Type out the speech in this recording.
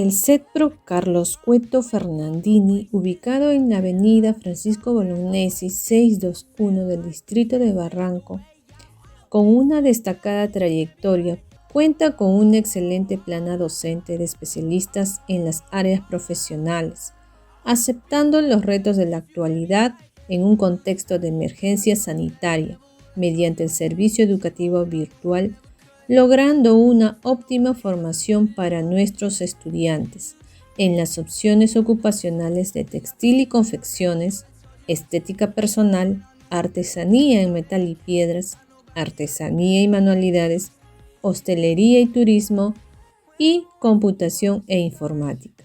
El CETPRO Carlos Cueto Fernandini, ubicado en la avenida Francisco Bolognesi 621 del distrito de Barranco, con una destacada trayectoria, cuenta con una excelente plana docente de especialistas en las áreas profesionales, aceptando los retos de la actualidad en un contexto de emergencia sanitaria, mediante el servicio educativo virtual, logrando una óptima formación para nuestros estudiantes en las opciones ocupacionales de textil y confecciones, estética personal, artesanía en metal y piedras, artesanía y manualidades, hostelería y turismo y computación e informática.